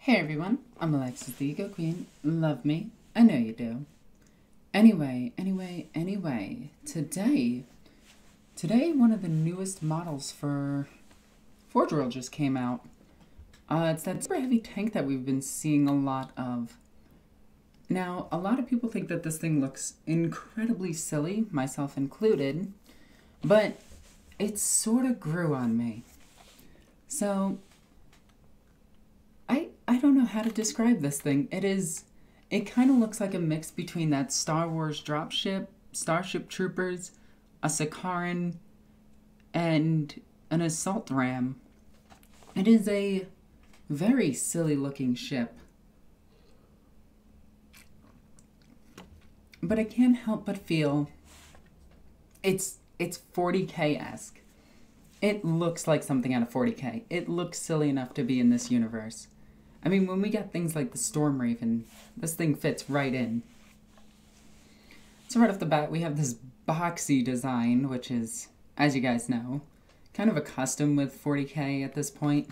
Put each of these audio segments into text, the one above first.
Hey everyone, I'm Alexis the Ego Queen. Love me? I know you do. Anyway, today one of the newest models for Forge World just came out. It's that super heavy tank that we've been seeing a lot of. Now, a lot of people think that this thing looks incredibly silly, myself included, but it sort of grew on me. So, I don't know how to describe this thing. It kind of looks like a mix between that Star Wars dropship, Starship Troopers, a Sicaran, and an assault ram. It is a very silly looking ship. But I can't help but feel it's 40K-esque. It looks like something out of 40K. It looks silly enough to be in this universe. I mean, when we got things like the Storm Raven, this thing fits right in. So right off the bat, we have this boxy design, which is, as you guys know, kind of a custom with 40K at this point.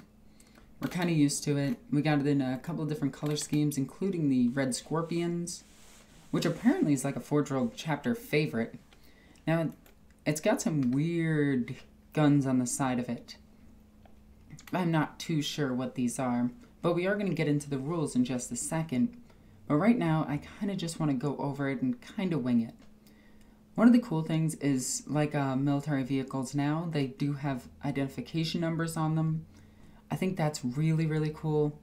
We're kind of used to it. We got it in a couple of different color schemes, including the Red Scorpions, which apparently is like a Forge World chapter favorite. Now, it's got some weird guns on the side of it. I'm not too sure what these are, but we are going to get into the rules in just a second. But right now, I kind of just want to go over it and kind of wing it. One of the cool things is, like military vehicles now, they do have identification numbers on them. I think that's really, really cool.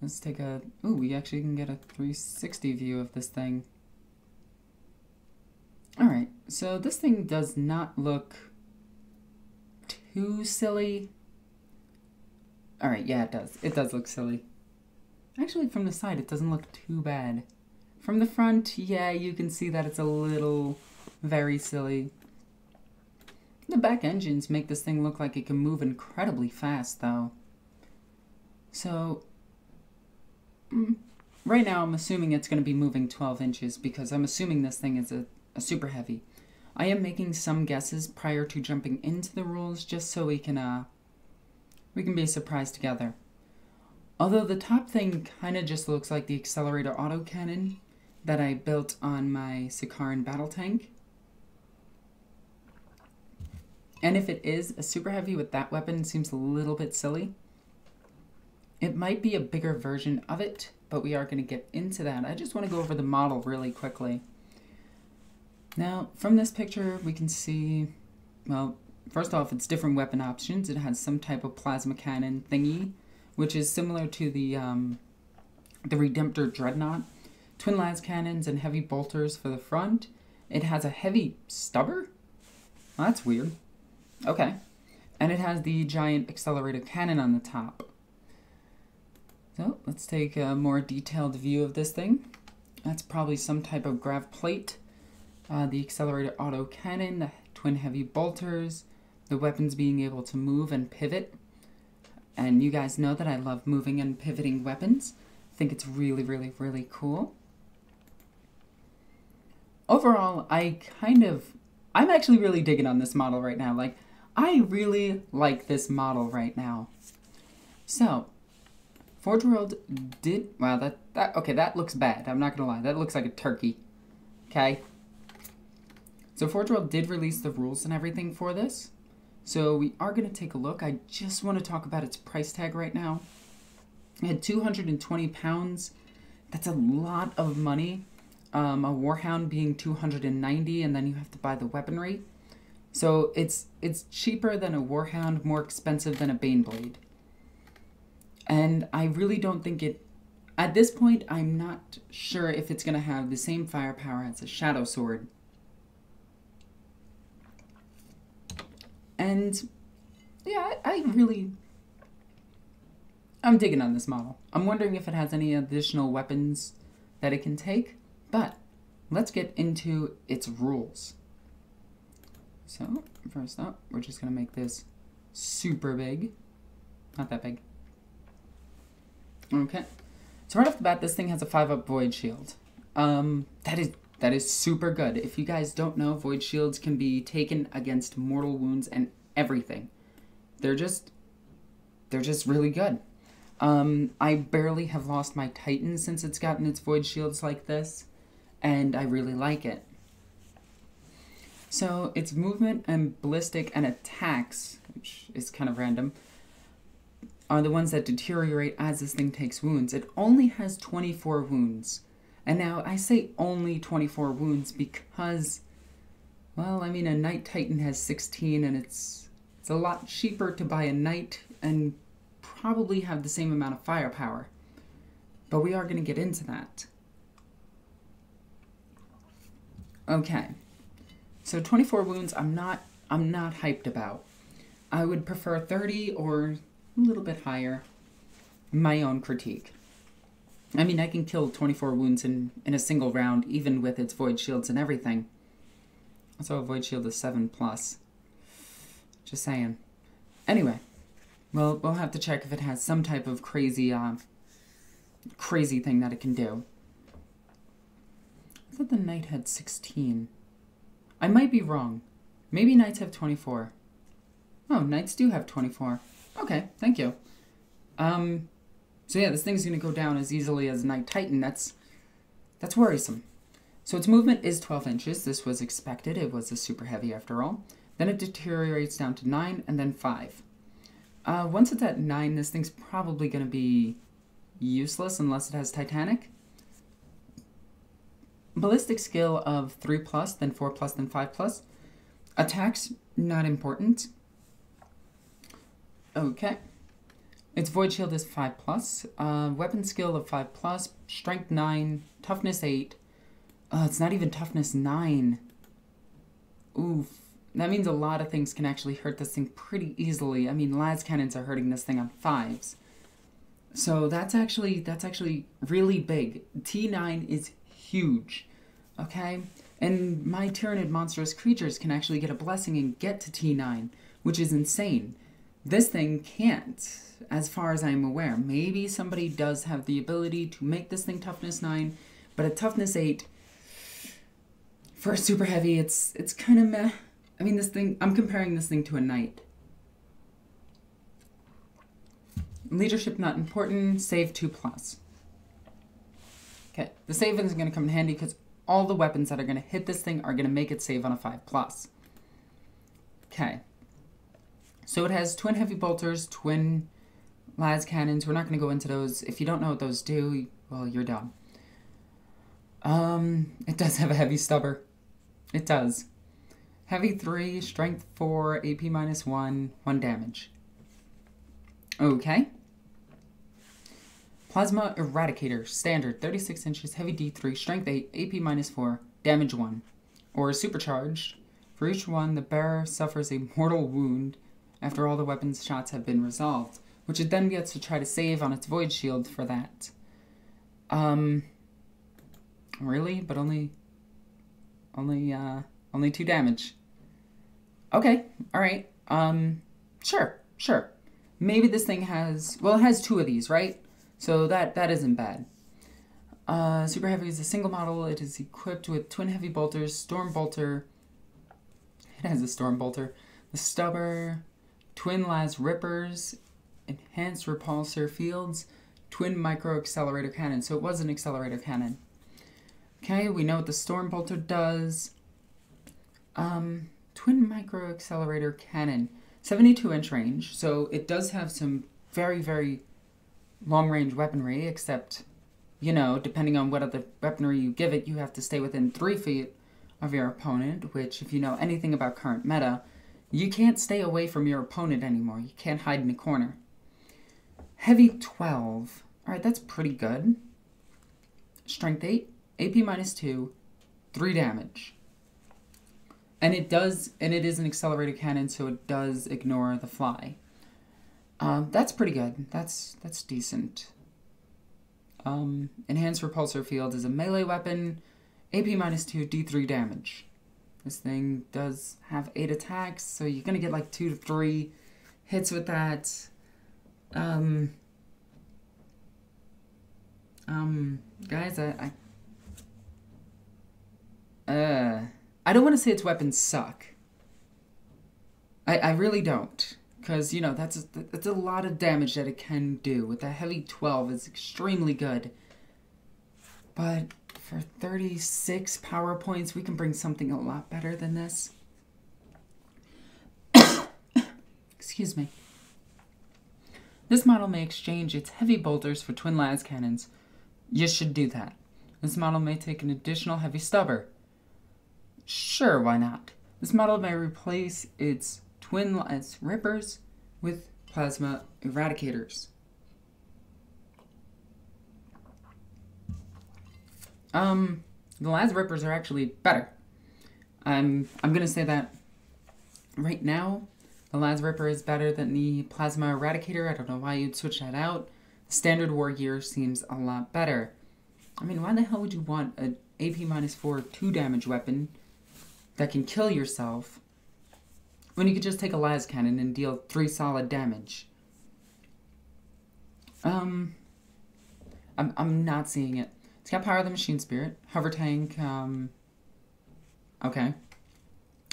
Let's take a... Ooh, we actually can get a 360 view of this thing. Alright, so this thing does not look too silly. Alright, yeah, it does. It does look silly. Actually, from the side, it doesn't look too bad. From the front, yeah, you can see that it's a little very silly. The back engines make this thing look like it can move incredibly fast, though. So, right now I'm assuming it's going to be moving 12 inches because I'm assuming this thing is a super heavy. I am making some guesses prior to jumping into the rules just so we can be surprised together. Although the top thing kind of just looks like the accelerator autocannon that I built on my Sicaran battle tank. And if it is a super heavy with that weapon, it seems a little bit silly. It might be a bigger version of it, but we are going to get into that. I just want to go over the model really quickly. Now, from this picture, we can see, well, first off, it's different weapon options. It has some type of plasma cannon thingy, which is similar to the Redemptor Dreadnought. Twin las cannons and heavy bolters for the front. It has a heavy stubber? Well, that's weird. Okay. And it has the giant accelerator cannon on the top. So, let's take a more detailed view of this thing. That's probably some type of grav plate. The accelerator auto cannon, the twin heavy bolters, the weapons being able to move and pivot. And you guys know that I love moving and pivoting weapons. I think it's really, really, really cool. Overall, I'm actually really digging on this model right now. Like, I really like this model right now. So, Forge World did, wow, okay, that looks bad. I'm not gonna lie, that looks like a turkey. Okay? So Forge World did release the rules and everything for this. So we are going to take a look. I just want to talk about its price tag right now. It had 220 pounds. That's a lot of money. A Warhound being 290, and then you have to buy the weaponry. So it's cheaper than a Warhound, more expensive than a Baneblade. And I really don't think it... At this point, I'm not sure if it's going to have the same firepower as a Shadow Sword. And, yeah, I'm digging on this model. I'm wondering if it has any additional weapons that it can take, but let's get into its rules. So, first up, we're just going to make this super big. Not that big. Okay. So right off the bat, this thing has a 5-up Void Shield. That is super good. If you guys don't know, Void Shields can be taken against mortal wounds and everything. They're just really good. I barely have lost my Titan since it's gotten its void shields like this, and I really like it. So its movement and ballistic and attacks, which is kind of random, are the ones that deteriorate as this thing takes wounds. It only has 24 wounds. And now I say only 24 wounds because, well, I mean, a Knight Titan has 16, and it's a lot cheaper to buy a Knight and probably have the same amount of firepower. But we are going to get into that. Okay. So 24 wounds, I'm not hyped about. I would prefer 30 or a little bit higher. My own critique. I mean, I can kill 24 wounds in a single round, even with its void shields and everything. So a void shield is 7+. Just saying. Anyway, well, we'll have to check if it has some type of crazy thing that it can do. I thought the Knight had 16. I might be wrong. Maybe Knights have 24. Oh, Knights do have 24. Okay, thank you. So yeah, this thing's going to go down as easily as Knight Titan. That's worrisome. So its movement is 12 inches. This was expected. It was a super heavy after all. Then it deteriorates down to 9 and then 5. Once it's at 9, this thing's probably going to be useless unless it has Titanic. Ballistic skill of 3+, then 4+, then 5+. Attacks, not important. Okay. Its void shield is 5+. Weapon skill of 5+. Strength 9. Toughness 8. It's not even toughness 9. Oof. That means a lot of things can actually hurt this thing pretty easily. I mean, las cannons are hurting this thing on 5s. So that's actually really big. T9 is huge. Okay? And my Tyranid monstrous creatures can actually get a blessing and get to T9, which is insane. This thing can't, as far as I'm aware. Maybe somebody does have the ability to make this thing toughness 9, but at toughness 8, for a super heavy, it's kind of meh. I mean, this thing, I'm comparing this thing to a Knight. Leadership not important, save 2+. Okay, the save is going to come in handy because all the weapons that are going to hit this thing are going to make it save on a 5+. Okay. So it has twin heavy bolters, twin las cannons. We're not going to go into those. If you don't know what those do, well, you're dumb. It does have a heavy stubber. It does. Heavy 3, strength 4, AP -1, 1 damage. Okay. Plasma Eradicator, standard, 36 inches, heavy D3, strength 8, AP -4, damage 1. Or supercharged. For each one, the bearer suffers a mortal wound after all the weapon's shots have been resolved, which it then gets to try to save on its void shield for that. Really? But only 2 damage. Okay, alright. Sure. Maybe this thing has, well, it has 2 of these, right? So that isn't bad. Super Heavy is a single model. It is equipped with twin heavy bolters, storm bolter. It has a storm bolter. The stubber, twin las rippers, enhanced repulsor fields, twin micro accelerator cannon. So it was an accelerator cannon. Okay, we know what the storm bolter does. Twin micro accelerator cannon, 72-inch range. So it does have some very, very long-range weaponry, except, you know, depending on what other weaponry you give it, you have to stay within 3 feet of your opponent, which, if you know anything about current meta, you can't stay away from your opponent anymore. You can't hide in a corner. Heavy 12. Alright, that's pretty good. Strength 8, AP -2, 3 damage. And it is an accelerated cannon, so it does ignore the fly. That's pretty good. That's decent. Enhanced repulsor field is a melee weapon. AP -2, D3 damage. This thing does have 8 attacks, so you're gonna get like 2 to 3 hits with that. Guys, I don't want to say its weapons suck. I really don't. because, you know, that's a lot of damage that it can do. With a heavy 12, it's extremely good. But for 36 power points, we can bring something a lot better than this. Excuse me. This model may exchange its heavy bolters for twin las cannons. You should do that. This model may take an additional heavy stubber. Sure, why not? This model may replace its twin las rippers with plasma eradicators. The las rippers are actually better. I'm gonna say that right now. The las ripper is better than the plasma eradicator. I don't know why you'd switch that out. The standard war gear seems a lot better. I mean, why the hell would you want an AP -4 2 damage weapon that can kill yourself when you could just take a las cannon and deal 3 solid damage? I'm not seeing it. It's got Power of the Machine Spirit, Hover Tank, okay.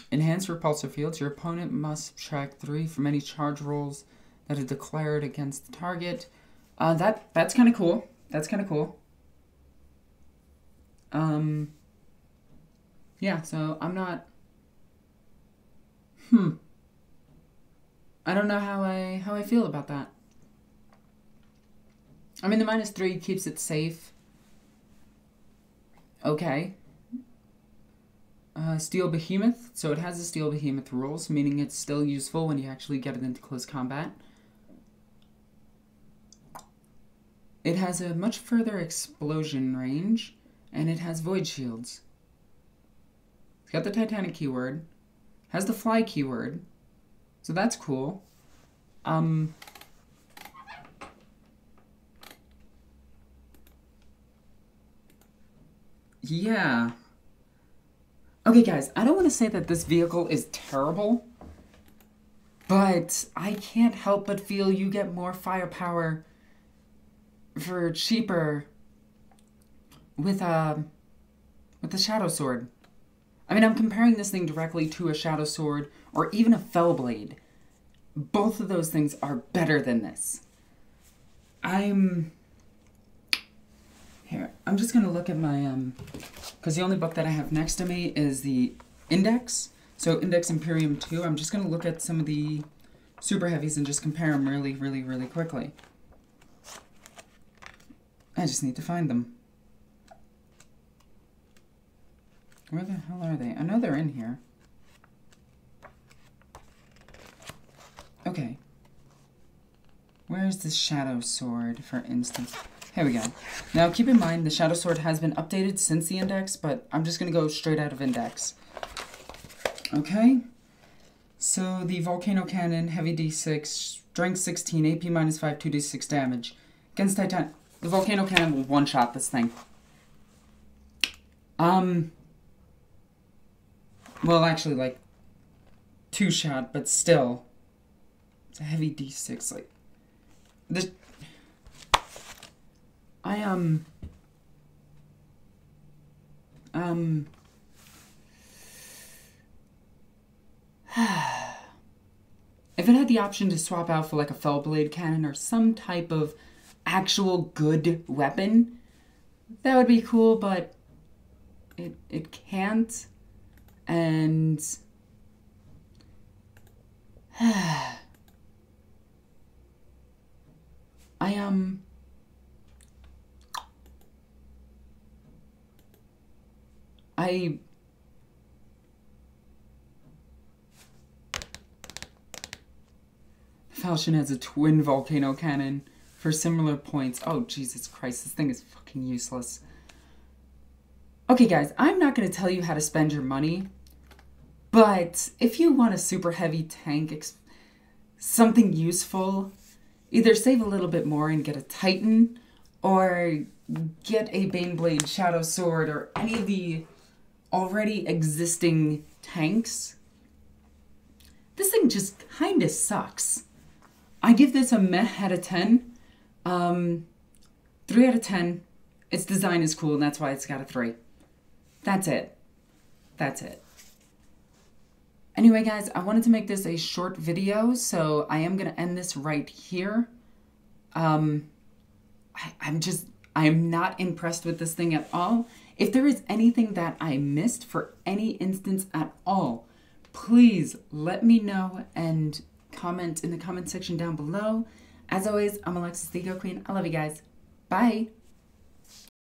Enhanced repulsor fields. Your opponent must subtract 3 from any charge rolls that are declared against the target. That's kind of cool. That's kind of cool. Yeah, so I'm not... I don't know how I feel about that. I mean, the -3 keeps it safe. Okay. Steel Behemoth. So it has the Steel Behemoth rules, meaning it's still useful when you actually get it into close combat. It has a much further explosion range, and it has void shields. It's got the Titanic keyword, has the fly keyword, so that's cool. Yeah. Okay, guys, I don't want to say that this vehicle is terrible, but I can't help but feel you get more firepower for cheaper with the Shadow Sword. I mean, I'm comparing this thing directly to a Shadow Sword or even a Fellblade. Both of those things are better than this. Here, I'm just going to look at my, because the only book that I have next to me is the Index. So Index Imperium 2. I'm just going to look at some of the super heavies and just compare them really quickly. I just need to find them. Where the hell are they? I know they're in here. Okay. Where's the Shadow Sword, for instance? Here we go. Now, keep in mind, the Shadow Sword has been updated since the Index, but I'm just going to go straight out of Index. Okay. So, the Volcano Cannon, Heavy D6, Strength 16, AP -5, 2d6 damage. Against Titan... The Volcano Cannon will one-shot this thing. Well, actually, like, 2-shot, but still. It's a Heavy D6, like... This... If it had the option to swap out for like a Fellblade cannon or some type of actual good weapon, that would be cool, but it can't, and Falchion has a twin volcano cannon for similar points. Oh, Jesus Christ, this thing is fucking useless. Okay, guys, I'm not going to tell you how to spend your money, but if you want a super heavy tank, something useful, either save a little bit more and get a Titan, or get a Baneblade Shadow Sword, or any of the already existing tanks. This thing just kind of sucks. I give this a meh out of 10. 3 out of 10. Its design is cool, and that's why it's got a 3. That's it. That's it. Anyway, guys, I wanted to make this a short video, so I am going to end this right here. I'm not impressed with this thing at all. If there is anything that I missed for any instance at all, please let me know and comment in the comment section down below. As always, I'm Alexis the Ego Queen. I love you guys. Bye.